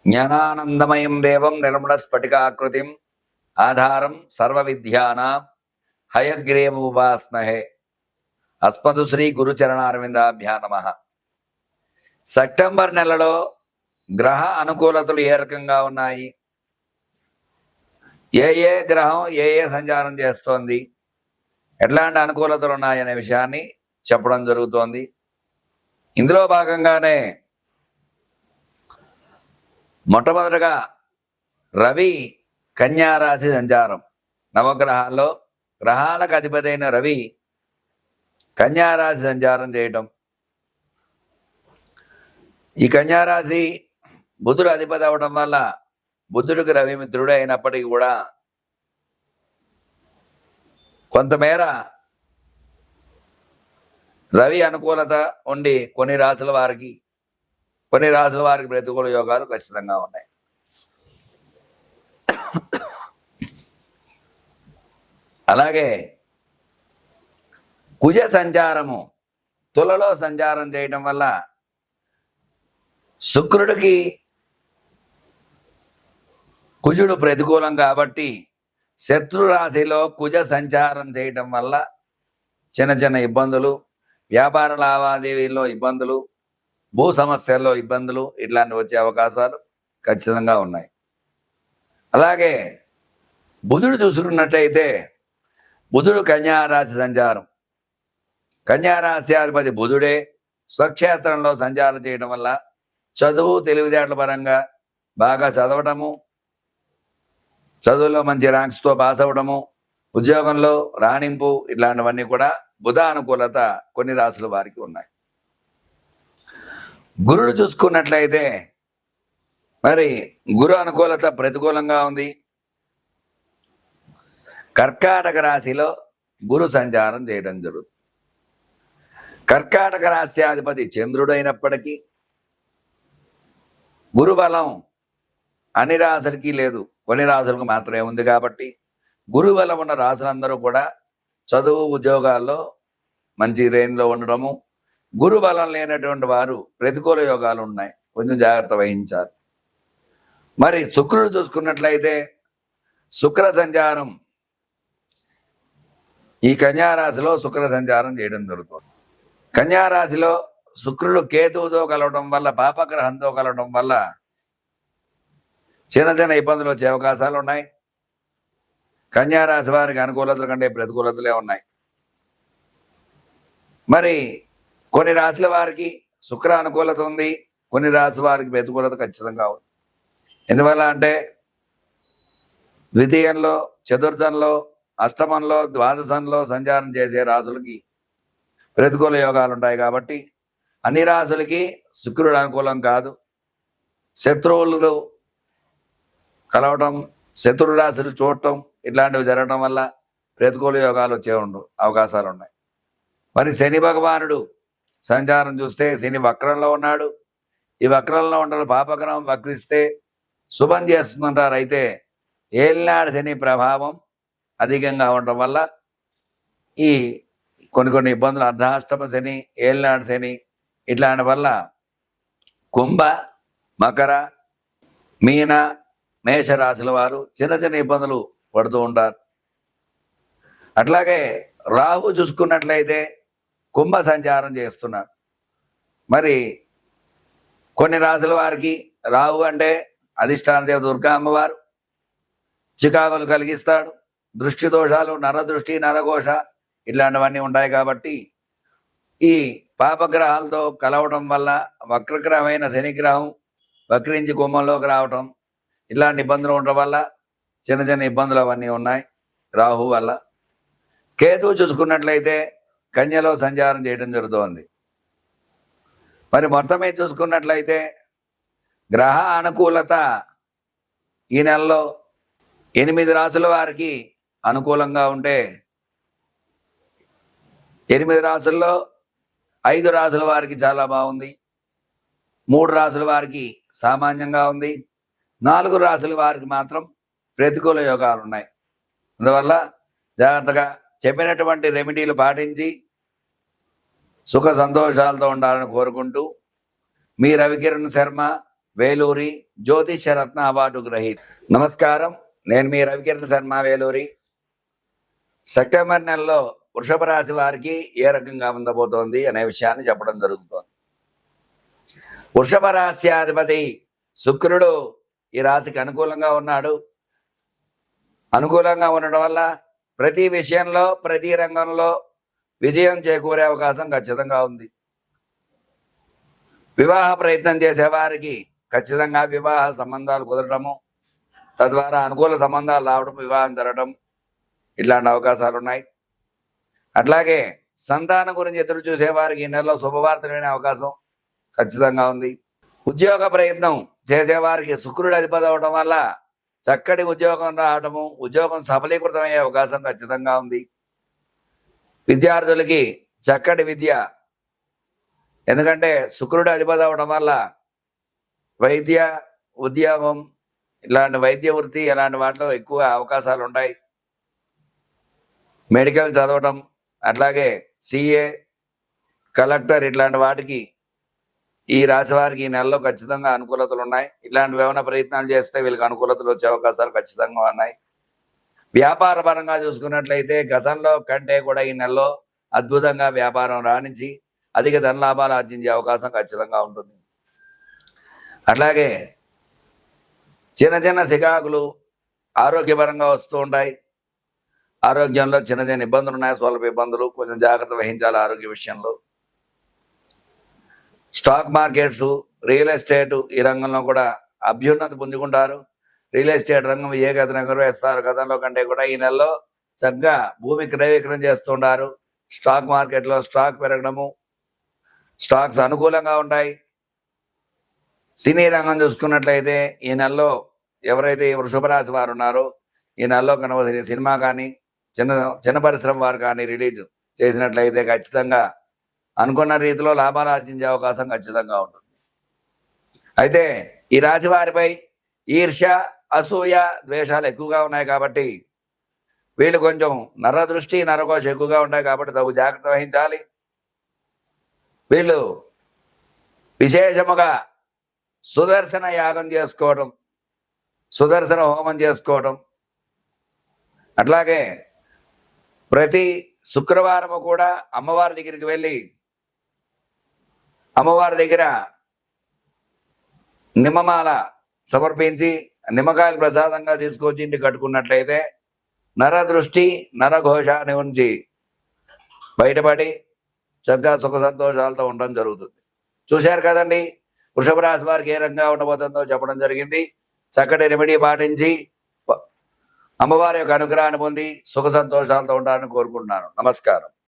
జ్ఞానానందమయం దేవం నిర్మలస్ఫటికాకృతిం ఆధారం సర్వవిద్యానాం హయగ్రీవముపాస్మహే. అస్మదు శ్రీ గురుచరణారవిందాభ్యా నమః. సెప్టెంబర్ నెలలో గ్రహ అనుకూలతలు ఏ రకంగా ఉన్నాయి, ఏ గ్రహం ఏ సంచారం చేస్తోంది, ఎట్లాంటి అనుకూలతలు ఉన్నాయనే విషయాన్ని చెప్పడం జరుగుతోంది. ఇందులో భాగంగానే మొట్టమొదటిగా రవి కన్యారాశి సంచారం. నవగ్రహాల్లో గ్రహాలకు అధిపతైన రవి కన్యారాశి సంచారం చేయటం. ఈ కన్యారాశి బుధుడు అధిపతి అవడం వల్ల బుధుడికి రవి మిత్రుడే అయినప్పటికీ కూడా కొంతమేర రవి అనుకూలత ఉండి కొన్ని రాశుల వారికి ప్రతికూల యోగాలు ఖచ్చితంగా ఉన్నాయి. అలాగే కుజ సంచారము తులలో సంచారం చేయడం వల్ల శుక్రుడికి కుజుడు ప్రతికూలం కాబట్టి శత్రు రాశిలో కుజ సంచారం చేయటం వల్ల చిన్న చిన్న ఇబ్బందులు, వ్యాపార లావాదేవీల్లో ఇబ్బందులు, భూ సమస్యల్లో ఇబ్బందులు ఇట్లాంటివి వచ్చే అవకాశాలు ఖచ్చితంగా ఉన్నాయి. అలాగే బుధుడు చూసుకున్నట్టయితే బుధుడు కన్యారాశి సంచారం. కన్యారాశి అధిపతి బుధుడే స్వక్షేత్రంలో సంచారం చేయడం వల్ల చదువు తెలివితేటల పరంగా బాగా చదవటము, చదువులో మంచి ర్యాంక్స్తో పాస్ అవ్వడము, ఉద్యోగంలో రాణింపు ఇట్లాంటివన్నీ కూడా బుధ అనుకూలత కొన్ని రాశుల వారికి ఉన్నాయి. గురుడు చూసుకున్నట్లయితే మరి గురు అనుకూలత ప్రతికూలంగా ఉంది. కర్కాటక రాశిలో గురు సంచారం చేయడం జరుగుతుంది. కర్కాటక రాశ్యాధిపతి చంద్రుడు అయినప్పటికీ గురు బలం అన్ని రాశులకి లేదు, కొన్ని రాశులకు మాత్రమే ఉంది. కాబట్టి గురు బలం ఉన్న రాశులందరూ కూడా చదువు ఉద్యోగాల్లో మంచి రేంజ్లో ఉండడము, గురు బలం లేనటువంటి వారు ప్రతికూల యోగాలు ఉన్నాయి, కొంచెం జాగ్రత్త వహించాలి. మరి శుక్రుడు చూసుకున్నట్లయితే శుక్ర సంచారం ఈ కన్యారాశిలో శుక్ర సంచారం చేయడం జరుగుతుంది. కన్యారాశిలో శుక్రుడు కేతువుతో కలవడం వల్ల, పాపగ్రహంతో కలవడం వల్ల చిన్న చిన్న ఇబ్బందులు వచ్చే అవకాశాలు ఉన్నాయి. కన్యారాశి వారికి అనుకూలతల కంటే ప్రతికూలతలే ఉన్నాయి. మరి కొన్ని రాశుల వారికి శుక్ర అనుకూలత ఉంది, కొన్ని రాశి వారికి ప్రతికూలత ఖచ్చితంగా ఉంది. ఎందువల్ల అంటే ద్వితీయంలో, చతుర్థంలో, అష్టమంలో, ద్వాదశంలో సంచారం చేసే రాశులకి ప్రతికూల యోగాలు ఉంటాయి. కాబట్టి అన్ని రాశులకి శుక్రుడు అనుకూలం కాదు. శత్రువులు కలవటం, శత్రు రాశులు చూడటం ఇట్లాంటివి జరగడం వల్ల ప్రతికూల యోగాలు వచ్చే అవకాశాలు ఉన్నాయి. మరి శని భగవానుడు సంచారం చూస్తే శని వక్రంలో ఉన్నాడు. ఈ వక్రంలో ఉండడం పాపగ్రహం వక్రిస్తే శుభం చేస్తుందంటారు. అయితే ఏలినాడు శని ప్రభావం అధికంగా ఉండటం వల్ల ఈ కొన్ని ఇబ్బందులు, అర్ధాష్టమ శని, ఏలినాడు శని ఇట్లాంటి వల్ల కుంభ, మకర, మీన, మేషరాశుల వారు చిన్న చిన్న ఇబ్బందులు పడుతూ ఉంటారు. అట్లాగే రాహు చూసుకున్నట్లయితే కుంభ సంచారం చేస్తున్నాడు. మరి కొన్ని రాశుల వారికి రాహు అంటే అధిష్టాన దేవత దుర్గా అమ్మవారు చికాకులు కలిగిస్తాడు. దృష్టి దోషాలు, నరదృష్టి, నరఘోష ఇట్లాంటివన్నీ ఉంటాయి. కాబట్టి ఈ పాపగ్రహాలతో కలవడం వల్ల వక్రగ్రహమైన శనిగ్రహం వక్రించి కుంభంలోకి రావటం ఇలాంటి ఇబ్బందులు ఉండడం వల్ల చిన్న చిన్న ఇబ్బందులు అవన్నీ ఉన్నాయి రాహు వల్ల. కేతువు చూసుకున్నట్లయితే కన్యలో సంచారం చేయడం జరుగుతోంది. మరి మొత్తమే చూసుకున్నట్లయితే గ్రహ అనుకూలత ఈ నెలలో 8 రాశుల వారికి అనుకూలంగా ఉంటే 8 రాశుల్లో 5 రాశుల వారికి చాలా బాగుంది, 3 రాశుల వారికి సామాన్యంగా ఉంది, 4 రాశుల వారికి మాత్రం ప్రతికూల యోగాలు ఉన్నాయి. అందువల్ల జాగ్రత్తగా చెప్పినటువంటి రెమెడీలు పాటించి సుఖ సంతోషాలతో ఉండాలని కోరుకుంటూ మీ రవికిరణ్ శర్మ, వేలూరి జ్యోతిష రత్న అవార్డు గ్రహీత. నమస్కారం, నేను మీ రవికిరణ్ శర్మ వేలూరి. సెప్టెంబర్ నెలలో వృషభ రాశి వారికి ఏ రకంగా ఉండబోతోంది అనే విషయాన్ని చెప్పడం జరుగుతోంది. వృషభ రాశ్యాధిపతి శుక్రుడు ఈ రాశికి అనుకూలంగా ఉన్నాడు. అనుకూలంగా ఉండడం వల్ల ప్రతి విషయంలో, ప్రతి రంగంలో విజయం చేకూరే అవకాశం ఖచ్చితంగా ఉంది. వివాహ ప్రయత్నం చేసేవారికి ఖచ్చితంగా వివాహ సంబంధాలు కుదరడము, తద్వారా అనుకూల సంబంధాలు రావడం, వివాహం జరగడం, ఇట్లాంటి అవకాశాలు ఉన్నాయి. అట్లాగే సంతానం గురించి ఎదురు చూసేవారికి ఈ నెలలో శుభవార్తలు వినే అవకాశం ఖచ్చితంగా ఉంది. ఉద్యోగ ప్రయత్నం చేసేవారికి శుక్రుడు అధిపతి అవడం వల్ల చక్కటి ఉద్యోగం రావడము, ఉద్యోగం సఫలీకృతం అయ్యే అవకాశం ఖచ్చితంగా ఉంది. విద్యార్థులకి చక్కటి విద్య, ఎందుకంటే శుక్రుడు అధిపతి అవడం వల్ల వైద్య, ఉద్యోగం, ఇలాంటి వైద్య వృత్తి ఇలాంటి వాటిలో ఎక్కువ అవకాశాలు ఉంటాయి. మెడికల్ చదవడం, అట్లాగే సిఏ, కలెక్టర్ ఇట్లాంటి వాటికి ఈ రాశి వారికి ఈ నెలలో ఖచ్చితంగా అనుకూలతలు ఉన్నాయి. ఇలాంటివి ఏమైనా ప్రయత్నాలు చేస్తే వీళ్ళకి అనుకూలతలు వచ్చే అవకాశాలు ఖచ్చితంగా ఉన్నాయి. వ్యాపార పరంగా చూసుకున్నట్లయితే గతంలో కంటే కూడా ఈ నెలలో అద్భుతంగా వ్యాపారం రాణించి అధిక ధన లాభాలు ఆర్జించే అవకాశం ఖచ్చితంగా ఉంటుంది. అట్లాగే చిన్న చిన్న సికాకులు ఆరోగ్యపరంగా వస్తూ ఉంటాయి. ఆరోగ్యంలో చిన్న చిన్న ఇబ్బందులు ఉన్నాయి, స్వల్ప ఇబ్బందులు, కొంచెం జాగ్రత్త వహించాలి ఆరోగ్య విషయంలో. స్టాక్ మార్కెట్స్, రియల్ ఎస్టేట్ ఈ రంగంలో కూడా అభ్యున్నతి పొందుకుంటారు. రియల్ ఎస్టేట్ రంగం ఏ గతంలో వేస్తారు, గతంలో కంటే కూడా ఈ నెలలో చక్కగా భూమి క్రయ విక్రయం చేస్తుంటారు. స్టాక్ మార్కెట్లో స్టాక్ పెరగడము, స్టాక్స్ అనుకూలంగా ఉంటాయి. సినీ రంగం చూసుకున్నట్లయితే ఈ నెలలో ఎవరైతే ఈ వృషభ రాశి వారు ఉన్నారో ఈ నెలలో కనుక సినిమా కానీ చిన్న పరిశ్రమ వారు కానీ రిలీజ్ చేసినట్లయితే ఖచ్చితంగా అనుకున్న రీతిలో లాభాలు ఆర్జించే అవకాశం ఖచ్చితంగా ఉంటుంది. అయితే ఈ రాశి వారిపై ఈర్ష్య, అసూయ, ద్వేషాలు ఎక్కువగా ఉన్నాయి కాబట్టి వీళ్ళు కొంచెం నరదృష్టి, నరకోశ ఎక్కువగా ఉంటాయి కాబట్టి తగు జాగ్రత్త వహించాలి. వీళ్ళు విశేషముగా సుదర్శన యాగం చేసుకోవడం, సుదర్శన హోమం చేసుకోవడం, అట్లాగే ప్రతి శుక్రవారము కూడా అమ్మవారి దగ్గరికి వెళ్ళి అమ్మవారి దగ్గర నిమ్మమాల సమర్పించి నిమ్మకాయలు ప్రసాదంగా తీసుకొచ్చి ఇంటికి కట్టుకున్నట్లయితే నరదృష్టి, నరఘోష నుంచి బయటపడి చక్కగా సుఖ సంతోషాలతో ఉండడం జరుగుతుంది. చూశారు కదండి, వృషభ రాశి వారికి ఏ రకంగా ఉండబోతుందో చెప్పడం జరిగింది. చక్కటి రెమెడీ పాటించి అమ్మవారి యొక్క అనుగ్రహాన్ని పొంది సుఖ సంతోషాలతో ఉండాలని కోరుకుంటున్నాను. నమస్కారం.